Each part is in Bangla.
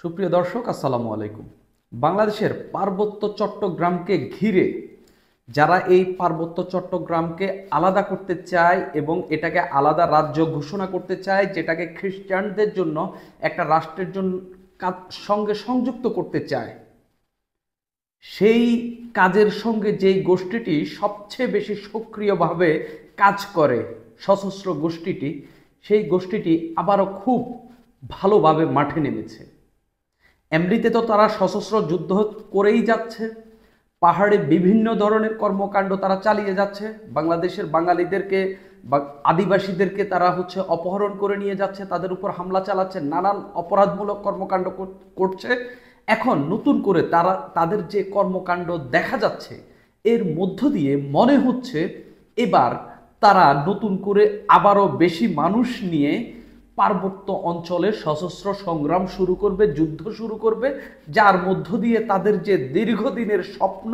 সুপ্রিয় দর্শক, আসসালামু আলাইকুম। বাংলাদেশের পার্বত্য চট্টগ্রামকে ঘিরে যারা এই পার্বত্য চট্টগ্রামকে আলাদা করতে চায় এবং এটাকে আলাদা রাজ্য ঘোষণা করতে চায়, যেটাকে খ্রিস্টানদের জন্য একটা রাষ্ট্রের জন্য সঙ্গে সংযুক্ত করতে চায়, সেই কাজের সঙ্গে যেই গোষ্ঠীটি সবচেয়ে বেশি সক্রিয়ভাবে কাজ করে, সশস্ত্র গোষ্ঠীটি, সেই গোষ্ঠীটি আবারও খুব ভালোভাবে মাঠে নেমেছে। এমনিতে তো তারা সশস্ত্র যুদ্ধ করেই যাচ্ছে, পাহাড়ে বিভিন্ন ধরনের কর্মকাণ্ড তারা চালিয়ে যাচ্ছে, বাংলাদেশের বাঙালিদেরকে বা আদিবাসীদেরকে তারা অপহরণ করে নিয়ে যাচ্ছে, তাদের উপর হামলা চালাচ্ছে, নানান অপরাধমূলক কর্মকাণ্ড করছে। এখন নতুন করে তারা তাদের যে কর্মকাণ্ড দেখা যাচ্ছে, এর মধ্য দিয়ে মনে হচ্ছে এবার তারা নতুন করে আবারও বেশি মানুষ নিয়ে পার্বত্য অঞ্চলে সশস্ত্র সংগ্রাম শুরু করবে, যুদ্ধ শুরু করবে, যার মধ্য দিয়ে তাদের যে দীর্ঘদিনের স্বপ্ন,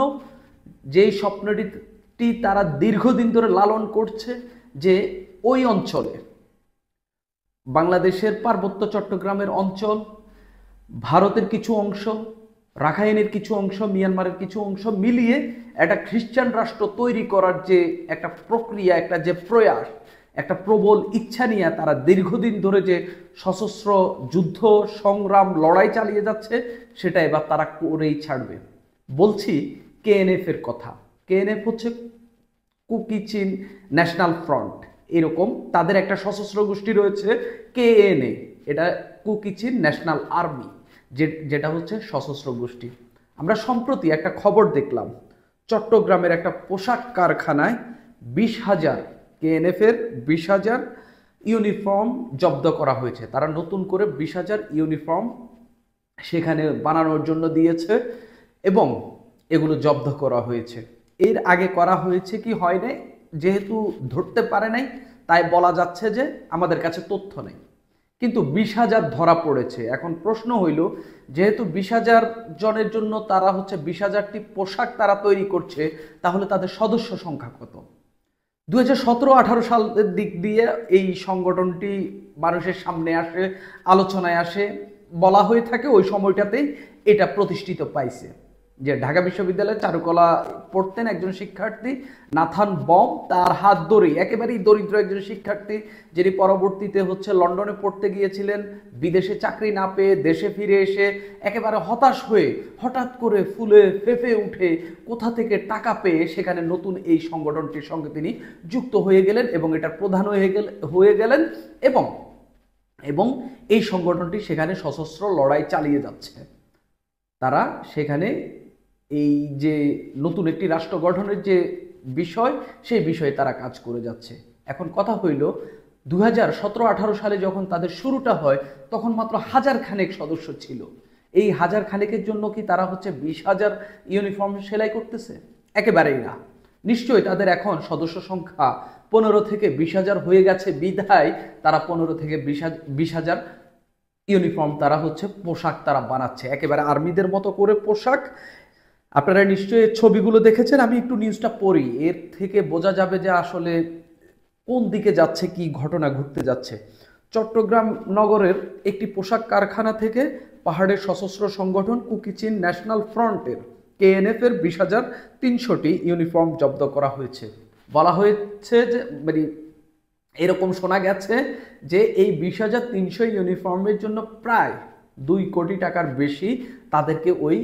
যেই স্বপ্নটি তারা দীর্ঘদিন ধরে লালন করছে, যে ওই অঞ্চলে বাংলাদেশের পার্বত্য চট্টগ্রামের অঞ্চল, ভারতের কিছু অংশ, রাখাইনের কিছু অংশ, মিয়ানমারের কিছু অংশ মিলিয়ে একটা খ্রিস্টান রাষ্ট্র তৈরি করার যে একটা প্রক্রিয়া, একটা যে প্রয়াস, একটা প্রবল ইচ্ছা নিয়ে তারা দীর্ঘদিন ধরে যে সশস্ত্র যুদ্ধ সংগ্রাম লড়াই চালিয়ে যাচ্ছে, সেটা এবার তারা করেই ছাড়বে। বলছি কেএনএফ এর কথা। কেএনএফ হচ্ছে কুকি চিন ন্যাশনাল ফ্রন্ট, এরকম তাদের একটা সশস্ত্র গোষ্ঠী রয়েছে কেএনএ, এটা কুকি চিন ন্যাশনাল আর্মি, যেটা হচ্ছে সশস্ত্র গোষ্ঠী। আমরা সম্প্রতি একটা খবর দেখলাম, চট্টগ্রামের একটা পোশাক কারখানায় 20,000 কেএনএফ এর 20,000 ইউনিফর্ম জব্দ করা হয়েছে। তারা নতুন করে 20,000 ইউনিফর্ম সেখানে বানানোর জন্য দিয়েছে এবং এগুলো জব্দ করা হয়েছে। এর আগে করা হয়েছে কি হয় নাই, যেহেতু ধরতে পারে নাই, তাই বলা যাচ্ছে যে আমাদের কাছে তথ্য নেই, কিন্তু 20,000 ধরা পড়েছে। এখন প্রশ্ন হইল, যেহেতু 20,000 জনের জন্য তারা 20,000টি পোশাক তারা তৈরি করছে, তাহলে তাদের সদস্য সংখ্যা কত? 2017-18 সালের দিক দিয়ে এই সংগঠনটি মানুষের সামনে আসে, আলোচনায় আসে, বলা হয়ে থাকে ওই সময়টাতেই এটা প্রতিষ্ঠিত পাইছে। যে ঢাকা বিশ্ববিদ্যালয়ে চারুকলা পড়তেন একজন শিক্ষার্থী নাথান বম, তার হাত ধরেই, একেবারেই দরিদ্র একজন শিক্ষার্থী, যিনি পরবর্তীতে লন্ডনে পড়তে গিয়েছিলেন, বিদেশে চাকরি না পেয়ে দেশে ফিরে এসে একেবারে হতাশ হয়ে হঠাৎ করে ফুলে ফেঁপে উঠে কোথা থেকে টাকা পেয়ে সেখানে নতুন এই সংগঠনটির সঙ্গে তিনি যুক্ত হয়ে গেলেন এবং এটার প্রধান হয়ে গেলেন এবং এবং এই সংগঠনটি সেখানে সশস্ত্র লড়াই চালিয়ে যাচ্ছে। তারা সেখানে এই যে নতুন একটি রাষ্ট্র গঠনের যে বিষয়, সেই বিষয়ে তারা কাজ করে যাচ্ছে। এখন কথা হইল, 2017-18 সালে যখন তাদের শুরুটা হয়, তখন মাত্র 1000 খানেক সদস্য ছিল। এই 1000 খানেকের জন্য কি তারা 20,000 ইউনিফর্ম সেলাই করতেছে? একেবারেই না। নিশ্চয়ই তাদের এখন সদস্য সংখ্যা 15 থেকে 20,000 হয়ে গেছে, বিধায় তারা 15 থেকে 20,000 ইউনিফর্ম তারা পোশাক তারা বানাচ্ছে, একেবারে আর্মিদের মতো করে পোশাক। আপনারা নিশ্চয়ই ছবিগুলো দেখেছেন, আমি একটু নিউজটা পড়ি, এর থেকে বোঝা যাবে যে আসলে কোন দিকে যাচ্ছে, কি ঘটনা ঘটতে যাচ্ছে। চট্টগ্রাম নগরের একটি পোশাক কারখানা থেকে পাহাড়ের সশস্ত্র সংগঠন কুকি চিন ন্যাশনাল ফ্রন্টের কেএনএফ এর 20,300টি ইউনিফর্ম জব্দ করা হয়েছে। বলা হয়েছে যে এরকম শোনা গেছে যে এই 20,300 ইউনিফর্মের জন্য প্রায় 2 কোটি টাকার বেশি তাদেরকে ওই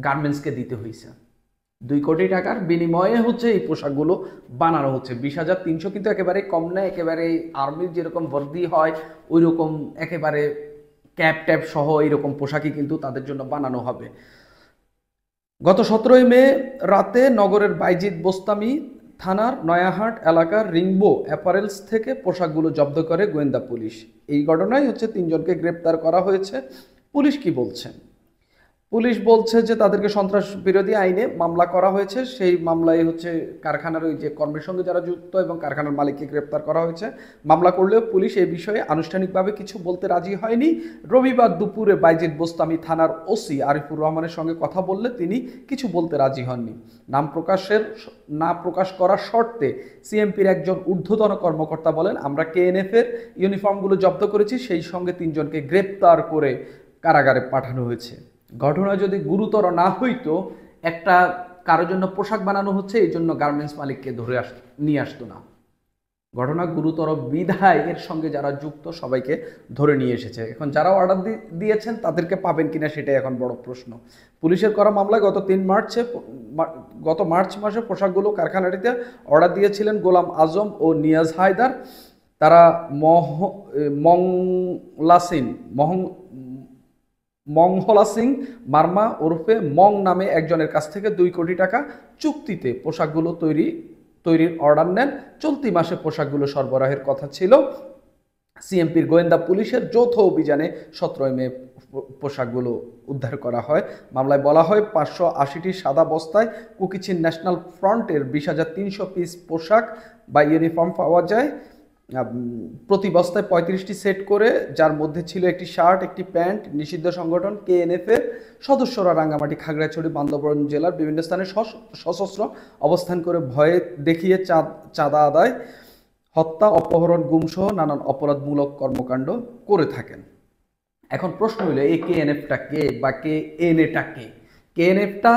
গার্মেন্টসকে দিতে হয়েছে। 2 কোটি টাকার বিনিময়ে এই পোশাকগুলো বানানো হচ্ছে। 20,300 কিন্তু একেবারে কম না, একেবারে আর্মির যেরকম বর্দি হয় ওই রকম একেবারে ক্যাপ ট্যাপ সহ এইরকম পোশাকই কিন্তু তাদের জন্য বানানো হবে। গত 17 মে রাতে নগরের বাইজিদ বোস্তামি থানার নয়াহাট এলাকার রিংবো অ্যাপারেলস থেকে পোশাকগুলো জব্দ করে গোয়েন্দা পুলিশ। এই ঘটনায় 3 জনকে গ্রেপ্তার করা হয়েছে। পুলিশ কি বলছে? পুলিশ বলছে যে তাদেরকে সন্ত্রাস বিরোধী আইনে মামলা করা হয়েছে। সেই মামলায় কারখানার ওই যে কর্মের সঙ্গে যারা যুক্ত এবং কারখানার মালিককে গ্রেপ্তার করা হয়েছে। মামলা করলেও পুলিশ এই বিষয়ে আনুষ্ঠানিকভাবে কিছু বলতে রাজি হয়নি। রবিবার দুপুরে বাইজিদ বোস্তামি থানার ওসি আরিফুর রহমানের সঙ্গে কথা বললে তিনি কিছু বলতে রাজি হননি। না প্রকাশ করার শর্তে সিএমপির একজন ঊর্ধ্বতন কর্মকর্তা বলেন, আমরা কেএনএফ এর ইউনিফর্মগুলো জব্দ করেছি, সেই সঙ্গে 3 জনকে গ্রেপ্তার করে কারাগারে পাঠানো হয়েছে। ঘটনা যদি গুরুতর না হইতো, একটা কারোর জন্য পোশাক বানানো হচ্ছে এই জন্য গার্মেন্টস মালিককে ধরে নিয়ে আসতো না। ঘটনা গুরুতর বিধায় এর সঙ্গে যারা যুক্ত সবাইকে ধরে নিয়ে এসেছে। এখন যারা অর্ডার দিয়েছেন তাদেরকে পাবেন কিনা সেটাই এখন বড় প্রশ্ন। পুলিশের করা মামলায় গত মার্চ মাসে পোশাকগুলো কারখানাটিতে অর্ডার দিয়েছিলেন গোলাম আজম ও নিয়াজ হায়দার। তারা মংহলা সিং মার্মা ওরফে মং নামে একজনের কাছ থেকে 2 কোটি টাকা চুক্তিতে পোশাকগুলো তৈরির অর্ডার নেন। চলতি মাসে পোশাকগুলো সরবরাহের কথা ছিল। সিএমপির গোয়েন্দা পুলিশের যৌথ অভিযানে 17 মে পোশাকগুলো উদ্ধার করা হয়। মামলায় বলা হয় 580টি সাদা বস্তায় কুকিচিন ন্যাশনাল ফ্রন্টের 20,300 পিস পোশাক বা ইউনিফর্ম পাওয়া যায়। প্রতি বস্তায় 35টি সেট করে, যার মধ্যে ছিল একটি শার্ট, একটি প্যান্ট। নিষিদ্ধ সংগঠন KNF এর সদস্যরা রাঙ্গামাটি, খাগড়াছড়ি, বান্দরবান জেলার বিভিন্ন স্থানে সশস্ত্র অবস্থান করে ভয়ে দেখিয়ে চাঁদা আদায়, হত্যা, অপহরণ, গুমসহ নানান অপরাধমূলক কর্মকাণ্ড করে থাকেন। এখন প্রশ্ন হইল এই KNF-টা কে বা KNA-টা কে? KNF-টা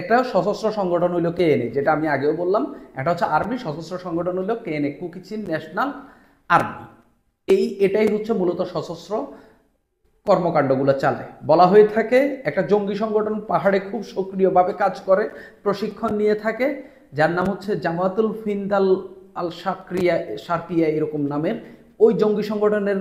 একটা সশস্ত্র সংগঠন হইল KNA, যেটা আমি আগেও বললাম। এটা হচ্ছে আর্মি, সশস্ত্র সংগঠন হইল KNA, কুকিচিন ন্যাশনাল আর্মি। এটাই হচ্ছে মূলত সশস্ত্র কর্মকাণ্ডগুলো চালায়। বলা হয়ে থাকে একটা জঙ্গি সংগঠন পাহাড়ে খুব সক্রিয়ভাবে কাজ করে, প্রশিক্ষণ নিয়ে থাকে, যার নাম হচ্ছে জামাতুল ফিন্দাল আল শারকিয়া এরকম নামের। ওই জঙ্গি সংগঠনের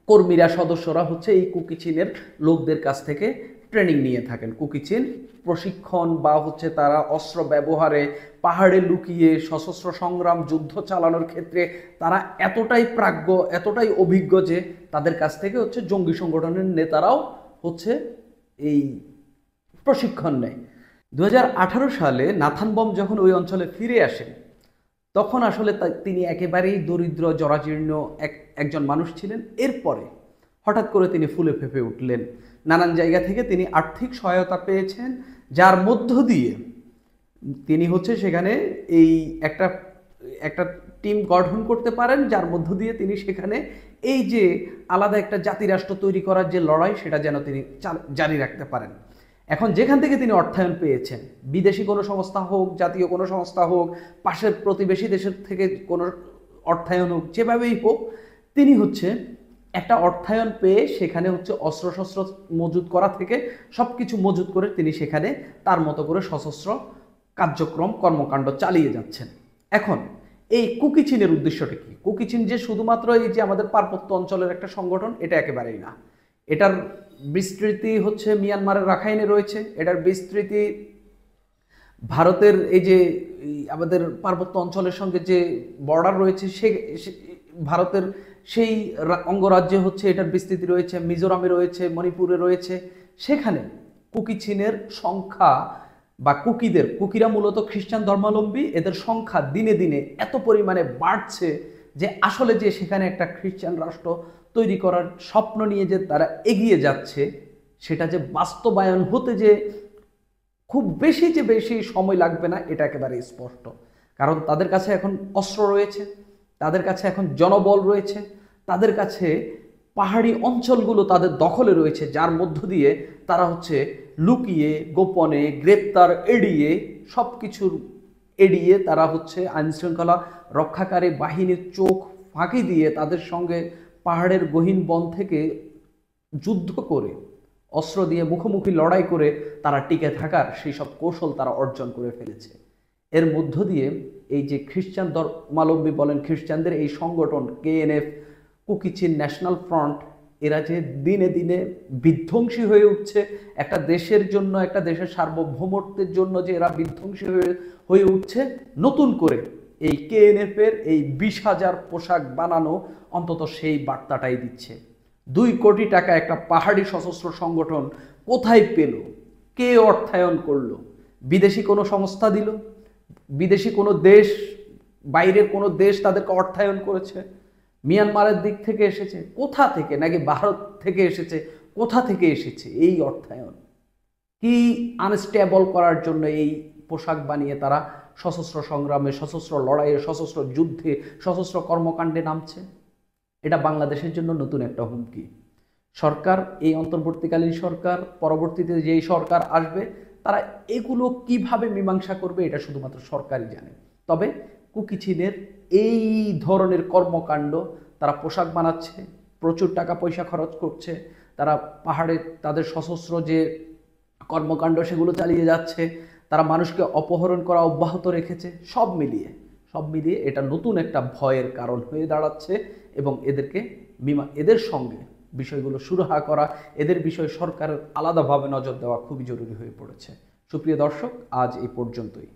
কর্মীরা, সদস্যরা হচ্ছে এই কুকিচিনের লোকদের কাছ থেকে ট্রেনিং নিয়ে থাকেন। কুকিচিন প্রশিক্ষণ বা হচ্ছে তারা অস্ত্র ব্যবহারে, পাহাড়ে লুকিয়ে সশস্ত্র সংগ্রাম, যুদ্ধ চালানোর ক্ষেত্রে তারা এতটাই প্রাজ্ঞ, এতটাই অভিজ্ঞ যে তাদের কাছ থেকে হচ্ছে জঙ্গি সংগঠনের নেতারাও হচ্ছে এই প্রশিক্ষণ নেয়। 2018 সালে নাথান বম যখন ওই অঞ্চলে ফিরে আসেন, তখন আসলে তিনি একেবারেই দরিদ্র, জরাজীর্ণ একজন মানুষ ছিলেন। এরপরে হঠাৎ করে তিনি ফুলে ফেঁপে উঠলেন। নানান জায়গা থেকে তিনি আর্থিক সহায়তা পেয়েছেন, যার মধ্য দিয়ে তিনি হচ্ছে সেখানে এই একটা টিম গঠন করতে পারেন, যার মধ্য দিয়ে তিনি সেখানে এই যে আলাদা একটা জাতিরাষ্ট্র তৈরি করার যে লড়াই, সেটা যেন তিনি জারি রাখতে পারেন। এখন যেখান থেকে তিনি অর্থায়ন পেয়েছেন, বিদেশি কোনো সংস্থা হোক, জাতীয় কোনো সংস্থা হোক, পাশের প্রতিবেশী দেশের থেকে কোনো অর্থায়ন হোক, যেভাবেই হোক, তিনি হচ্ছে একটা অর্থায়ন পেয়ে সেখানে হচ্ছে অস্ত্রশস্ত্র মজুত করা থেকে সব কিছু মজুত করে তিনি সেখানে তার মতো করে সশস্ত্র কার্যক্রম, কর্মকাণ্ড চালিয়ে যাচ্ছেন। এখন এই কুকিচিনের উদ্দেশ্যটা কি? কুকিচিন যে শুধুমাত্র এই যে আমাদের পার্বত্য অঞ্চলের একটা সংগঠন, এটা একেবারেই না। এটার বিস্তৃতি হচ্ছে মিয়ানমারের রাখাইনে রয়েছে, এটার বিস্তৃতি ভারতের এই যে আমাদের পার্বত্য অঞ্চলের সঙ্গে যে বর্ডার রয়েছে, ভারতের সেই অঙ্গরাজ্যে হচ্ছে এটার বিস্তৃতি রয়েছে, মিজোরামে রয়েছে, মণিপুরে রয়েছে। সেখানে কুকিচিনের সংখ্যা বা কুকিরা মূলত খ্রিস্টান ধর্মাবলম্বী, এদের সংখ্যা দিনে দিনে এত পরিমাণে বাড়ছে যে আসলে যে সেখানে একটা খ্রিস্টান রাষ্ট্র তৈরি করার স্বপ্ন নিয়ে যে তারা এগিয়ে যাচ্ছে, সেটা যে বাস্তবায়ন হতে যে খুব বেশি সময় লাগবে না, এটা একেবারে স্পষ্ট। কারণ তাদের কাছে এখন অস্ত্র রয়েছে, তাদের কাছে এখন জনবল রয়েছে, তাদের কাছে পাহাড়ি অঞ্চলগুলো তাদের দখলে রয়েছে, যার মধ্য দিয়ে তারা হচ্ছে লুকিয়ে, গোপনে, গ্রেপ্তার এড়িয়ে, সব কিছুর এড়িয়ে তারা হচ্ছে আইনশৃঙ্খলা রক্ষাকারী বাহিনীর চোখ ফাঁকি দিয়ে তাদের সঙ্গে পাহাড়ের গহীন বন থেকে যুদ্ধ করে, অস্ত্র দিয়ে মুখোমুখি লড়াই করে তারা টিকে থাকার সেই সব কৌশল তারা অর্জন করে ফেলেছে। এর মধ্য দিয়ে এই যে খ্রিস্টান ধর্মাবলম্বী বলেন, খ্রিস্টানদের এই সংগঠন KNF, কুকিচিন ন্যাশনাল ফ্রন্ট, এরা যে দিনে দিনে বিধ্বংসী হয়ে উঠছে, একটা দেশের জন্য, একটা দেশের সার্বভৌমত্বের জন্য যে এরা বিধ্বংসী হয়ে উঠছে, নতুন করে এই KNF এর এই 20,000 পোশাক বানানো অন্তত সেই বার্তাটাই দিচ্ছে। 2 কোটি টাকা একটা পাহাড়ি সশস্ত্র সংগঠন কোথায় পেল? কে অর্থায়ন করলো? বিদেশি কোনো সংস্থা দিল? বিদেশি কোনো দেশ, বাইরের কোনো দেশ তাদেরকে অর্থায়ন করেছে? মিয়ানমারের দিক থেকে এসেছে? কোথা থেকে? নাকি ভারত থেকে এসেছে? কোথা থেকে এসেছে এই অর্থায়ন? কি আনস্টেবল করার জন্য এই পোশাক বানিয়ে তারা সশস্ত্র সংগ্রামে, সশস্ত্র লড়াইয়ে, সশস্ত্র যুদ্ধে, সশস্ত্র কর্মকাণ্ডে নামছে? এটা বাংলাদেশের জন্য নতুন একটা হুমকি। সরকার, এই অন্তর্বর্তীকালীন সরকার, পরবর্তীতে যেই সরকার আসবে, তারা এগুলো কিভাবে মীমাংসা করবে এটা শুধুমাত্র সরকারই জানে। তবে কুকিচিনের এই ধরনের কর্মকাণ্ড, তারা পোশাক বানাচ্ছে, প্রচুর টাকা পয়সা খরচ করছে, তারা পাহাড়ে তাদের সশস্ত্র যে কর্মকাণ্ড সেগুলো চালিয়ে যাচ্ছে, তারা মানুষকে অপহরণ করা অব্যাহত রেখেছে, সব মিলিয়ে এটা নতুন একটা ভয়ের কারণ হয়ে দাঁড়াচ্ছে এবং এদের সঙ্গে বিষয়গুলো সুরাহা করা, এদের বিষয়ে সরকারের আলাদাভাবে নজর দেওয়া খুবই জরুরি হয়ে পড়েছে। সুপ্রিয় দর্শক, আজ এই পর্যন্তই।